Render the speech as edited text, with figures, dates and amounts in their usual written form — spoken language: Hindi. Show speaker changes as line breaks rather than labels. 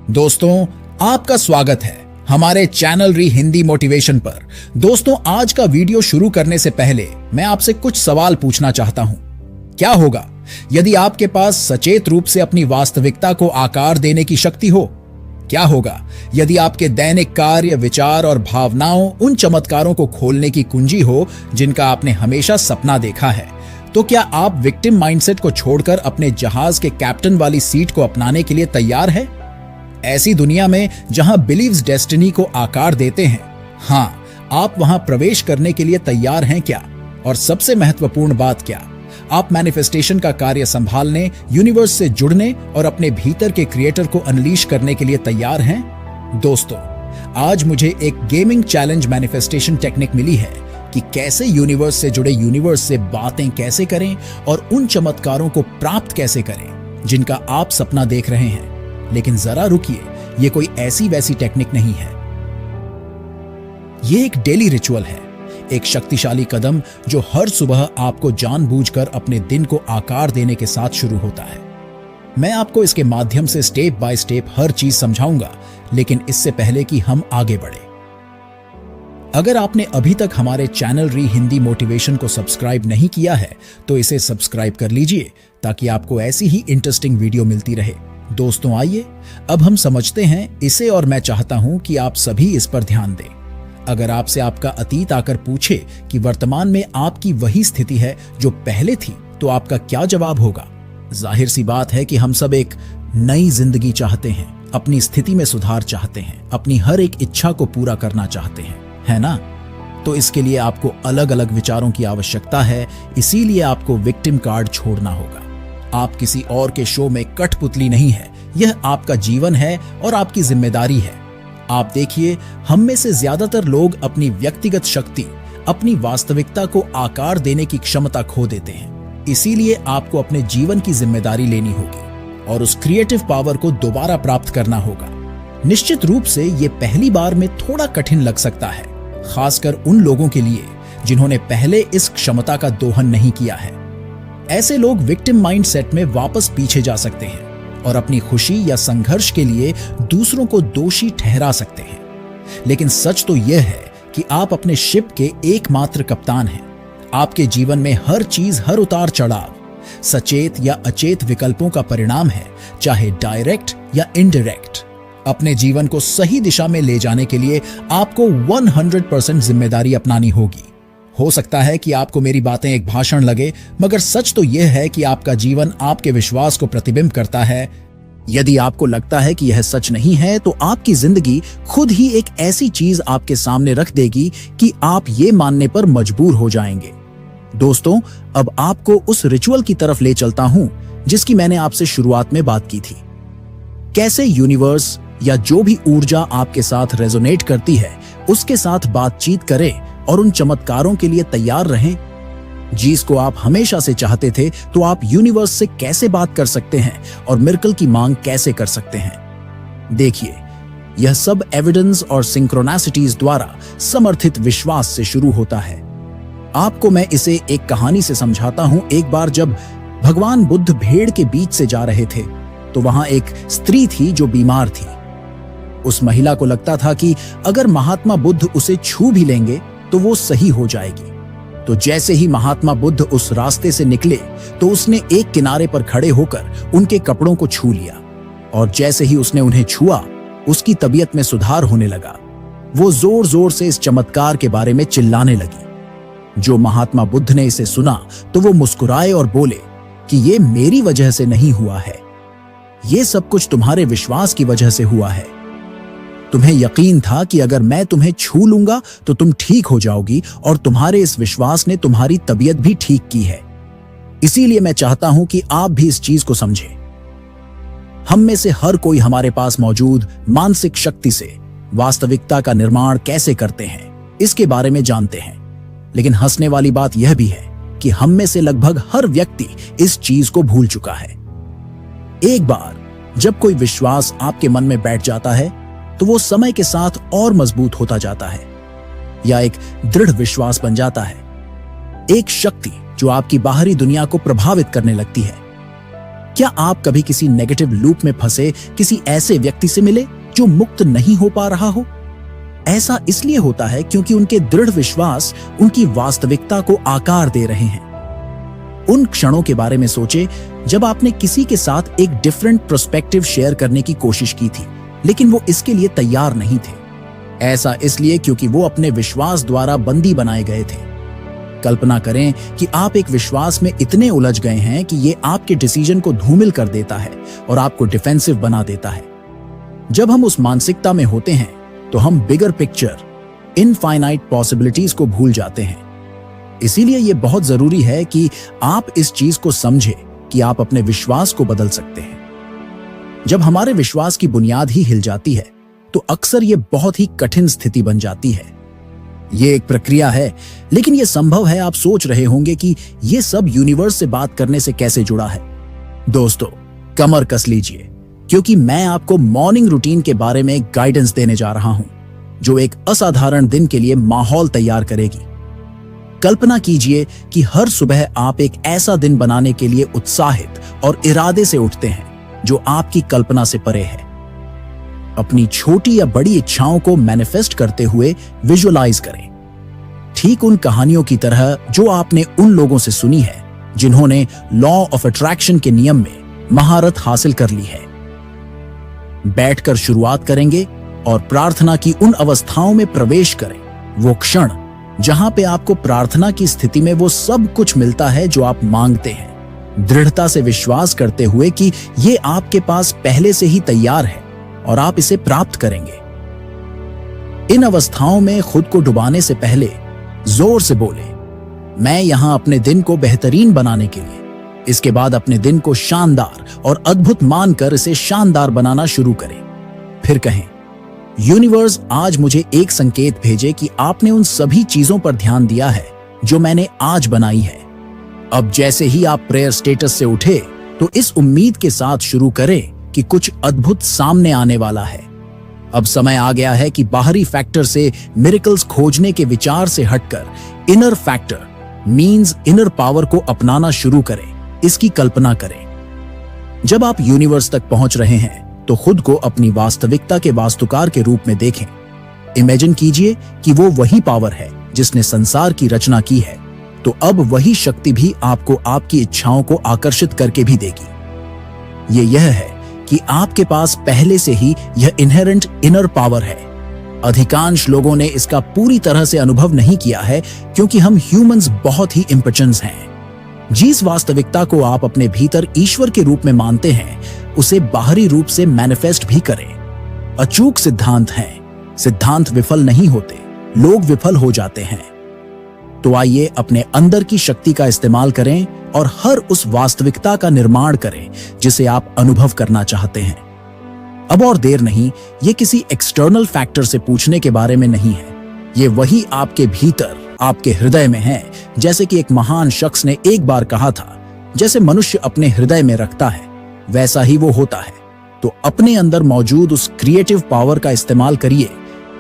दोस्तों, आपका स्वागत है हमारे चैनल री हिंदी मोटिवेशन पर। दोस्तों, आज का वीडियो शुरू करने से पहले मैं आपसे कुछ सवाल पूछना चाहता हूं। क्या होगा यदि आपके पास सचेत रूप से अपनी वास्तविकता को आकार देने की शक्ति हो? क्या होगा यदि आपके दैनिक कार्य, विचार और भावनाओं उन चमत्कारों को खोलने की कुंजी हो जिनका आपने हमेशा सपना देखा है? तो क्या आप विक्टिम माइंडसेट को छोड़कर अपने जहाज के कैप्टन वाली सीट को अपनाने के लिए तैयार है? ऐसी दुनिया में जहां बिलीव्स डेस्टिनी को आकार देते हैं, हाँ, आप वहां प्रवेश करने के लिए तैयार हैं क्या? और सबसे महत्वपूर्ण बात क्या, आप मैनिफेस्टेशन का कार्य संभालने, यूनिवर्स से जुड़ने और अपने भीतर के क्रिएटर को अनलीश करने के लिए तैयार हैं? दोस्तों, आज मुझे एक गेमिंग चैलेंज मैनिफेस्टेशन टेक्निक मिली है कि कैसे यूनिवर्स से जुड़े यूनिवर्स से बातें कैसे करें और उन चमत्कारों को प्राप्त कैसे करें जिनका आप सपना देख रहे हैं। लेकिन जरा रुकिए, ये कोई ऐसी वैसी टेक्निक नहीं है। ये एक डेली रिचुअल है, एक शक्तिशाली कदम जो हर सुबह आपको जानबूझकर अपने दिन को आकार देने के साथ शुरू होता है। मैं आपको इसके माध्यम से स्टेप बाय स्टेप हर चीज समझाऊंगा, लेकिन इससे पहले कि हम आगे बढ़े, अगर आपने अभी तक हमारे चैनल री हिंदी मोटिवेशन को सब्सक्राइब नहीं किया है तो इसे सब्सक्राइब कर लीजिए ताकि आपको ऐसी ही इंटरेस्टिंग वीडियो मिलती रहे। दोस्तों, आइए अब हम समझते हैं इसे, और मैं चाहता हूं कि आप सभी इस पर ध्यान दें। अगर आपसे आपका अतीत आकर पूछे कि वर्तमान में आपकी वही स्थिति है जो पहले थी, तो आपका क्या जवाब होगा? जाहिर सी बात है कि हम सब एक नई जिंदगी चाहते हैं, अपनी स्थिति में सुधार चाहते हैं, अपनी हर एक इच्छा को पूरा करना चाहते हैं, है ना? तो इसके लिए आपको अलग अलग विचारों की आवश्यकता है, इसीलिए आपको विक्टिम कार्ड छोड़ना होगा। आप किसी और के शो में कठपुतली नहीं है, यह आपका जीवन है और आपकी जिम्मेदारी है। आप देखिए, हम में से ज्यादातर लोग अपनी व्यक्तिगत शक्ति, अपनी वास्तविकता को आकार देने की क्षमता खो देते हैं। इसीलिए आपको अपने जीवन की जिम्मेदारी लेनी होगी और उस क्रिएटिव पावर को दोबारा प्राप्त करना होगा। निश्चित रूप से ये पहली बार में थोड़ा कठिन लग सकता है, खासकर उन लोगों के लिए जिन्होंने पहले इस क्षमता का दोहन नहीं किया है। ऐसे लोग विक्टिम माइंडसेट में वापस पीछे जा सकते हैं और अपनी खुशी या संघर्ष के लिए दूसरों को दोषी ठहरा सकते हैं। लेकिन सच तो यह है कि आप अपने शिप के एकमात्र कप्तान हैं। आपके जीवन में हर चीज, हर उतार चढ़ाव सचेत या अचेत विकल्पों का परिणाम है, चाहे डायरेक्ट या इनडायरेक्ट। अपने जीवन को सही दिशा में ले जाने के लिए आपको 100% जिम्मेदारी अपनानी होगी। हो सकता है कि आपको मेरी बातें एक भाषण लगे, मगर सच तो यह है कि आपका जीवन आपके विश्वास को प्रतिबिंब करता है। यदि आपको लगता है कि यह सच नहीं है, तो आपकी जिंदगी खुद ही एक ऐसी चीज आपके सामने रख देगी कि आप ये मानने पर मजबूर हो जाएंगे। दोस्तों, अब आपको उस रिचुअल की तरफ ले चलता हूं जिसकी मैंने आपसे शुरुआत में बात की थी। कैसे यूनिवर्स या जो भी ऊर्जा आपके साथ रेजोनेट करती है उसके साथ बातचीत करें और उन चमत्कारों के लिए तैयार रहें जिसको आप हमेशा से चाहते थे। तो आप यूनिवर्स से कैसे बात कर सकते हैं और मिरेकल की मांग कैसे कर सकते हैं? देखिए, यह सब एविडेंस और सिंक्रोनासिटीज द्वारा समर्थित विश्वास से शुरू होता है। आपको मैं इसे एक कहानी से समझाता हूं। एक बार जब भगवान बुद्ध भेड़ के बीच से जा रहे थे, तो वहां एक स्त्री थी जो बीमार थी। उस महिला को लगता था कि अगर महात्मा बुद्ध उसे छू भी लेंगे तो वो सही हो जाएगी। तो जैसे ही महात्मा बुद्ध उस रास्ते से निकले, तो उसने एक किनारे पर खड़े होकर उनके कपड़ों को छू लिया, और जैसे ही उसने उन्हें छुआ, उसकी तबीयत में सुधार होने लगा। वो जोर जोर से इस चमत्कार के बारे में चिल्लाने लगी। जो महात्मा बुद्ध ने इसे सुना तो वो मुस्कुराए और बोले कि ये मेरी वजह से नहीं हुआ है, ये सब कुछ तुम्हारे विश्वास की वजह से हुआ है। तुम्हें यकीन था कि अगर मैं तुम्हें छू लूंगा तो तुम ठीक हो जाओगी, और तुम्हारे इस विश्वास ने तुम्हारी तबीयत भी ठीक की है। इसीलिए मैं चाहता हूं कि आप भी इस चीज को समझें। हम में से हर कोई हमारे पास मौजूद मानसिक शक्ति से वास्तविकता का निर्माण कैसे करते हैं, इसके बारे में जानते हैं। लेकिन हंसने वाली बात यह भी है कि हम में से लगभग हर व्यक्ति इस चीज को भूल चुका है। एक बार जब कोई विश्वास आपके मन में बैठ जाता है, तो वो समय के साथ और मजबूत होता जाता है, या एक दृढ़ विश्वास बन जाता है। एक शक्ति जो आपकी बाहरी दुनिया को प्रभावित करने लगती है। क्या आप कभी किसी नेगेटिव लूप में फंसे किसी ऐसे व्यक्ति से मिले जो मुक्त नहीं हो पा रहा हो? ऐसा इसलिए होता है क्योंकि उनके दृढ़ विश्वास उनकी वास्तविकता को आकार दे रहे हैं। उन क्षणों के बारे में सोचे जब आपने किसी के साथ एक डिफरेंट पर्सपेक्टिव शेयर करने की कोशिश की थी, लेकिन वो इसके लिए तैयार नहीं थे। ऐसा इसलिए क्योंकि वो अपने विश्वास द्वारा बंदी बनाए गए थे। कल्पना करें कि आप एक विश्वास में इतने उलझ गए हैं कि ये आपके डिसीजन को धूमिल कर देता है और आपको डिफेंसिव बना देता है। जब हम उस मानसिकता में होते हैं तो हम बिगर पिक्चर, इनफाइनाइट पॉसिबिलिटीज को भूल जाते हैं। इसीलिए यह बहुत जरूरी है कि आप इस चीज को समझें कि आप अपने विश्वास को बदल सकते हैं। जब हमारे विश्वास की बुनियाद ही हिल जाती है तो अक्सर यह बहुत ही कठिन स्थिति बन जाती है। यह एक प्रक्रिया है, लेकिन यह संभव है। आप सोच रहे होंगे कि यह सब यूनिवर्स से बात करने से कैसे जुड़ा है। दोस्तों, कमर कस लीजिए, क्योंकि मैं आपको मॉर्निंग रूटीन के बारे में गाइडेंस देने जा रहा हूं, जो एक असाधारण दिन के लिए माहौल तैयार करेगी। कल्पना कीजिए कि हर सुबह आप एक ऐसा दिन बनाने के लिए उत्साहित और इरादे से उठते हैं जो आपकी कल्पना से परे है। अपनी छोटी या बड़ी इच्छाओं को मैनिफेस्ट करते हुए विजुअलाइज करें, ठीक उन कहानियों की तरह जो आपने उन लोगों से सुनी है जिन्होंने लॉ ऑफ अट्रैक्शन के नियम में महारत हासिल कर ली है। बैठकर शुरुआत करेंगे और प्रार्थना की उन अवस्थाओं में प्रवेश करें, वो क्षण जहां पे आपको प्रार्थना की स्थिति में वो सब कुछ मिलता है जो आप मांगते हैं, दृढ़ता से विश्वास करते हुए कि ये आपके पास पहले से ही तैयार है और आप इसे प्राप्त करेंगे। इन अवस्थाओं में खुद को डुबाने से पहले जोर से बोले, मैं यहां अपने दिन को बेहतरीन बनाने के लिए। इसके बाद अपने दिन को शानदार और अद्भुत मानकर इसे शानदार बनाना शुरू करें। फिर कहें, यूनिवर्स आज मुझे एक संकेत भेजे कि आपने उन सभी चीजों पर ध्यान दिया है जो मैंने आज बनाई है। अब जैसे ही आप प्रेयर स्टेटस से उठे तो इस उम्मीद के साथ शुरू करें कि कुछ अद्भुत सामने आने वाला है। अब समय आ गया है कि बाहरी फैक्टर से मिरेकल्स खोजने के विचार से हटकर inner factor means inner power को अपनाना शुरू करें। इसकी कल्पना करें। जब आप यूनिवर्स तक पहुंच रहे हैं तो खुद को अपनी वास्तविकता के वास्तुकार के रूप में देखें। इमेजिन कीजिए कि वो वही पावर है जिसने संसार की रचना की है, तो अब वही शक्ति भी आपको आपकी इच्छाओं को आकर्षित करके भी देगी। यह है कि आपके पास पहले से ही यह इनहेरेंट इनर पावर है। अधिकांश लोगों ने इसका पूरी तरह से अनुभव नहीं किया है क्योंकि हम ह्यूमंस बहुत ही इम्पोटेंस हैं। जिस वास्तविकता को आप अपने भीतर ईश्वर के रूप में मानते हैं, उसे बाहरी रूप से मैनिफेस्ट भी करें। अचूक सिद्धांत हैं। सिद्धांत विफल नहीं होते, लोग विफल हो जाते हैं। तो आइए अपने अंदर की शक्ति का इस्तेमाल करें और हर उस वास्तविकता का निर्माण करें जिसे आप अनुभव करना चाहते हैं। अब और देर नहीं, ये किसी एक्सटर्नल फैक्टर से पूछने के बारे में नहीं है। ये वही आपके भीतर, आपके हृदय में है। जैसे कि एक महान शख्स ने एक बार कहा था, जैसे मनुष्य अपने हृदय में रखता है वैसा ही वो होता है। तो अपने अंदर मौजूद उस क्रिएटिव पावर का इस्तेमाल करिए